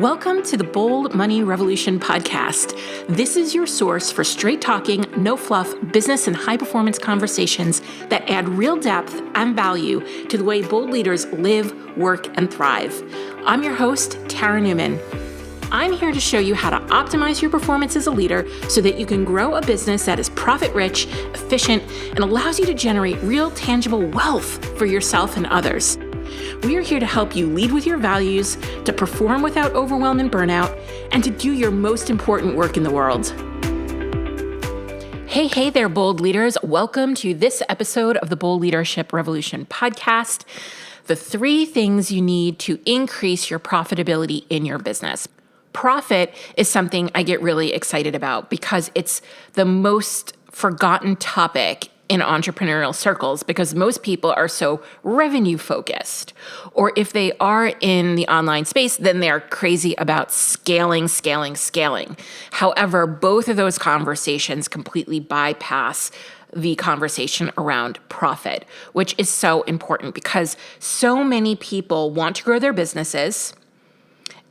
Welcome to the Bold Money Revolution podcast. This is your source for straight talking, no fluff, business and high performance conversations that add real depth and value to the way bold leaders live, work, and thrive. I'm your host, Tara Newman. I'm here to show you how to optimize your performance as a leader so that you can grow a business that is profit rich, efficient, and allows you to generate real tangible wealth for yourself and others. We are here to help you lead with your values, to perform without overwhelm and burnout, and to do your most important work in the world. Hey there, bold leaders. Welcome to this episode of the Bold Leadership Revolution podcast. The 3 things you need to increase your profitability in your business. Profit is something I get really excited about because it's the most forgotten topic in entrepreneurial circles because most people are so revenue focused. Or if they are in the online space, then they are crazy about scaling. However, both of those conversations completely bypass the conversation around profit, which is so important because so many people want to grow their businesses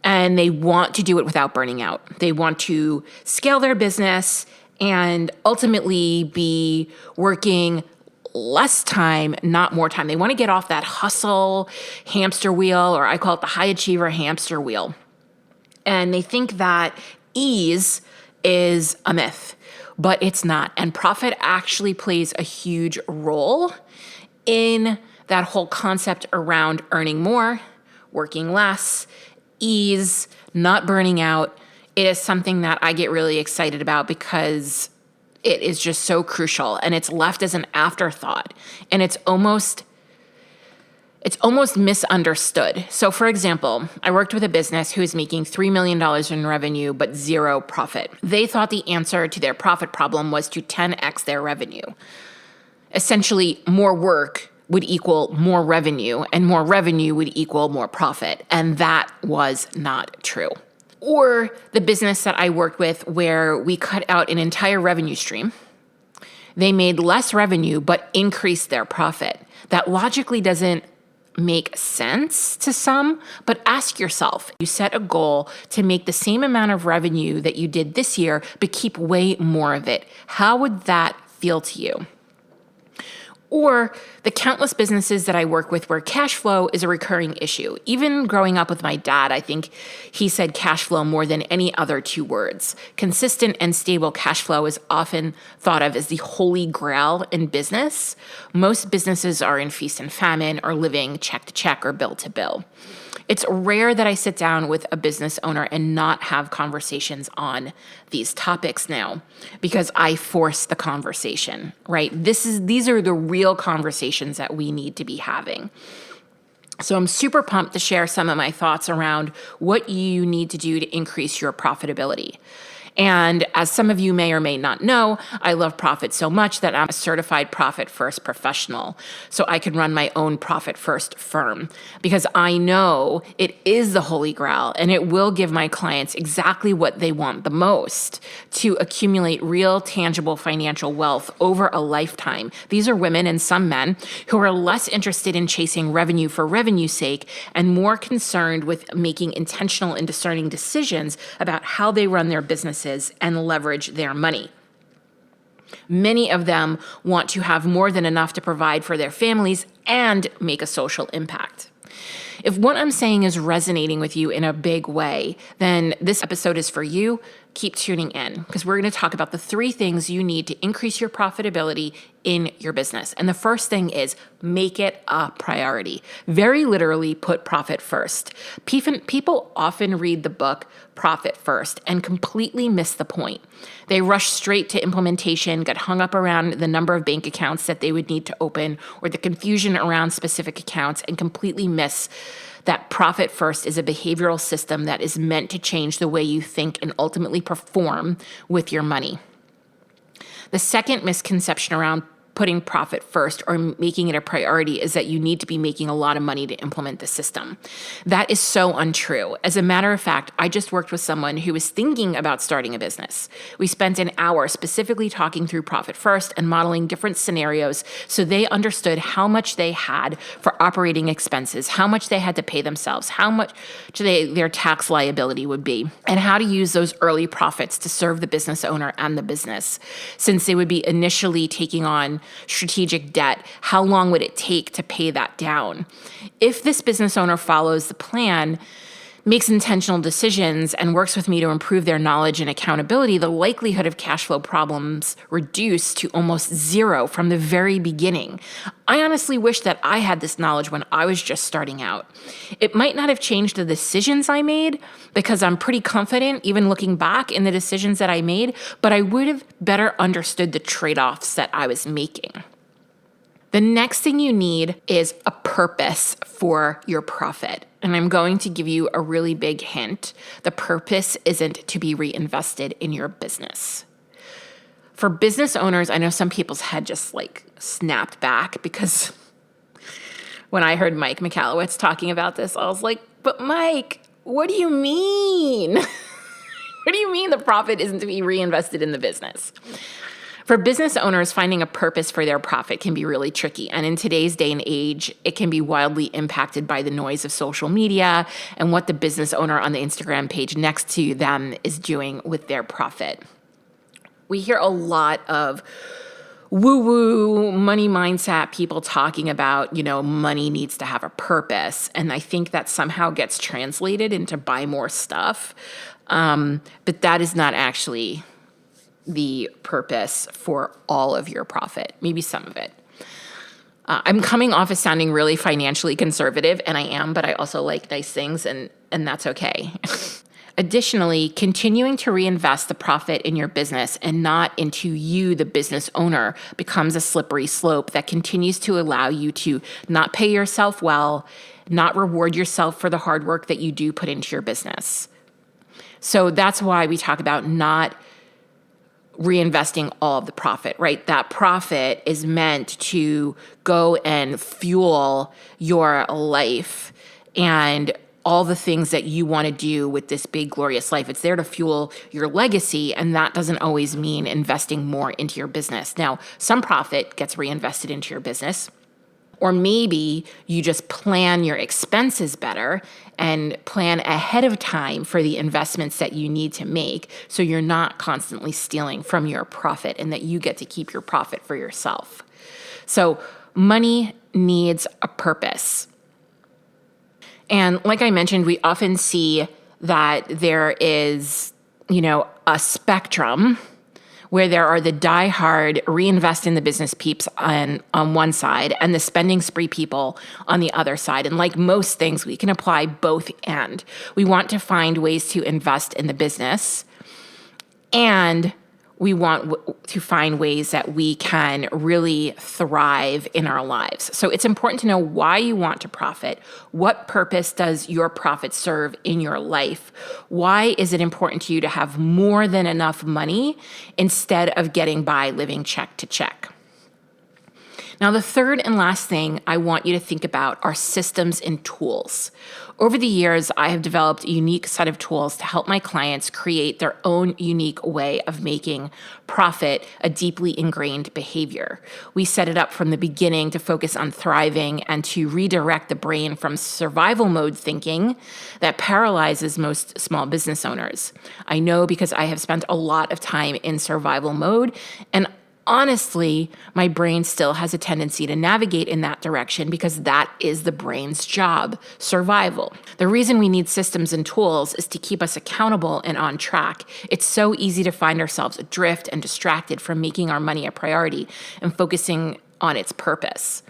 and they want to do it without burning out. They want to scale their business and ultimately be working less time, not more time. They want to get off that hustle hamster wheel, or I call it the high achiever hamster wheel. And they think that ease is a myth, but it's not. And profit actually plays a huge role in that whole concept around earning more, working less, ease, not burning out. It is something that I get really excited about because it is just so crucial and it's left as an afterthought and it's almost misunderstood. So for example, I worked with a business who is making $3 million in revenue, but 0 profit. They thought the answer to their profit problem was to 10x their revenue. Essentially, more work would equal more revenue and more revenue would equal more profit. And that was not true. Or the business that I worked with where we cut out an entire revenue stream. They made less revenue, but increased their profit. That logically doesn't make sense to some, but ask yourself, you set a goal to make the same amount of revenue that you did this year, but keep way more of it. How would that feel to you? Or the countless businesses that I work with where cash flow is a recurring issue. Even growing up with my dad, I think he said cash flow more than any other 2 words. Consistent and stable cash flow is often thought of as the holy grail in business. Most businesses are in feast and famine or living check to check or bill to bill. It's rare that I sit down with a business owner and not have conversations on these topics now because I force the conversation, right? These are the real conversations that we need to be having. So I'm super pumped to share some of my thoughts around what you need to do to increase your profitability. And as some of you may or may not know, I love profit so much that I'm a certified profit first professional. So I can run my own profit first firm because I know it is the holy grail and it will give my clients exactly what they want the most to accumulate real tangible financial wealth over a lifetime. These are women and some men who are less interested in chasing revenue for revenue's sake and more concerned with making intentional and discerning decisions about how they run their businesses and leverage their money. Many of them want to have more than enough to provide for their families and make a social impact. If what I'm saying is resonating with you in a big way, then this episode is for you. Keep tuning in because we're going to talk about the 3 things you need to increase your profitability in your business. And the first thing is make it a priority. Very literally put profit first. People often read the book Profit First and completely miss the point. They rush straight to implementation, get hung up around the number of bank accounts that they would need to open or the confusion around specific accounts and completely miss that profit first is a behavioral system that is meant to change the way you think and ultimately perform with your money. The second misconception around putting profit first or making it a priority is that you need to be making a lot of money to implement the system. That is so untrue. As a matter of fact, I just worked with someone who was thinking about starting a business. We spent an hour specifically talking through profit first and modeling different scenarios so they understood how much they had for operating expenses, how much they had to pay themselves, how much their tax liability would be, and how to use those early profits to serve the business owner and the business. Since they would be initially taking on strategic debt, how long would it take to pay that down? If this business owner follows the plan, makes intentional decisions, and works with me to improve their knowledge and accountability, the likelihood of cash flow problems reduce to almost zero from the very beginning. I honestly wish that I had this knowledge when I was just starting out. It might not have changed the decisions I made because I'm pretty confident, even looking back, in the decisions that I made, but I would have better understood the trade-offs that I was making. The next thing you need is a purpose for your profit. And I'm going to give you a really big hint. The purpose isn't to be reinvested in your business. For business owners, I know some people's head just snapped back because when I heard Mike Michalowicz talking about this, I was like, but Mike, what do you mean? What do you mean the profit isn't to be reinvested in the business? For business owners, finding a purpose for their profit can be really tricky. And in today's day and age, it can be wildly impacted by the noise of social media and what the business owner on the Instagram page next to them is doing with their profit. We hear a lot of woo-woo money mindset people talking about, money needs to have a purpose. And I think that somehow gets translated into buy more stuff. But that is not actually the purpose for all of your profit, maybe some of it. I'm coming off as sounding really financially conservative, and I am, but I also like nice things, and that's okay. Additionally, continuing to reinvest the profit in your business and not into you, the business owner, becomes a slippery slope that continues to allow you to not pay yourself well, not reward yourself for the hard work that you do put into your business. So that's why we talk about not reinvesting all of the profit, right? That profit is meant to go and fuel your life and all the things that you want to do with this big, glorious life. It's there to fuel your legacy, and that doesn't always mean investing more into your business. Now, some profit gets reinvested into your business, or maybe you just plan your expenses better and plan ahead of time for the investments that you need to make so you're not constantly stealing from your profit and that you get to keep your profit for yourself. So money needs a purpose. And like I mentioned, we often see that there is, a spectrum where there are the die-hard reinvest in the business peeps on one side and the spending spree people on the other side. And like most things, we can apply both and. We want to find ways to invest in the business, and we want to find ways that we can really thrive in our lives. So it's important to know why you want to profit. What purpose does your profit serve in your life? Why is it important to you to have more than enough money instead of getting by living check to check? Now, the third and last thing I want you to think about are systems and tools. Over the years, I have developed a unique set of tools to help my clients create their own unique way of making profit a deeply ingrained behavior. We set it up from the beginning to focus on thriving and to redirect the brain from survival mode thinking that paralyzes most small business owners. I know because I have spent a lot of time in survival mode, and honestly, my brain still has a tendency to navigate in that direction because that is the brain's job, survival. The reason we need systems and tools is to keep us accountable and on track. It's so easy to find ourselves adrift and distracted from making our money a priority and focusing on its purpose.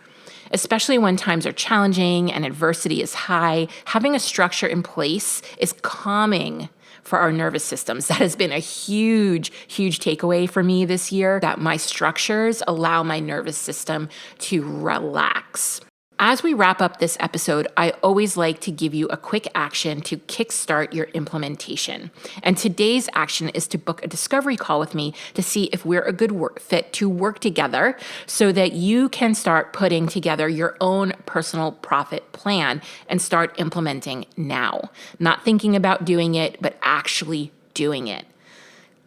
Especially when times are challenging and adversity is high, having a structure in place is calming for our nervous systems. That has been a huge, huge takeaway for me this year, that my structures allow my nervous system to relax. As we wrap up this episode, I always like to give you a quick action to kickstart your implementation. And today's action is to book a discovery call with me to see if we're a good fit to work together so that you can start putting together your own personal profit plan and start implementing now. Not thinking about doing it, but actually doing it.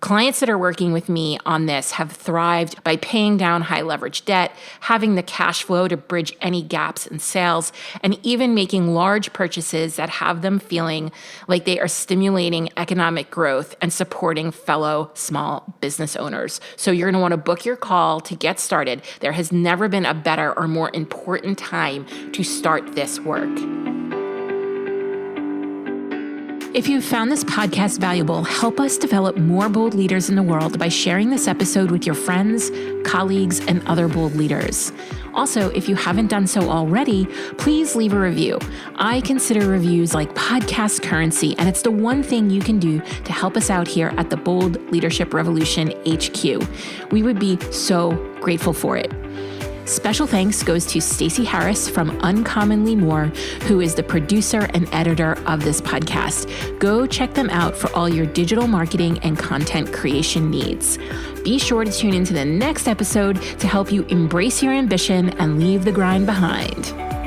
Clients that are working with me on this have thrived by paying down high leverage debt, having the cash flow to bridge any gaps in sales, and even making large purchases that have them feeling like they are stimulating economic growth and supporting fellow small business owners. So you're going to want to book your call to get started. There has never been a better or more important time to start this work. If you found this podcast valuable, help us develop more bold leaders in the world by sharing this episode with your friends, colleagues, and other bold leaders. Also, if you haven't done so already, please leave a review. I consider reviews like podcast currency, and it's the one thing you can do to help us out here at the Bold Leadership Revolution HQ. We would be so grateful for it. Special thanks goes to Stacey Harris from Uncommonly More, who is the producer and editor of this podcast. Go check them out for all your digital marketing and content creation needs. Be sure to tune into the next episode to help you embrace your ambition and leave the grind behind.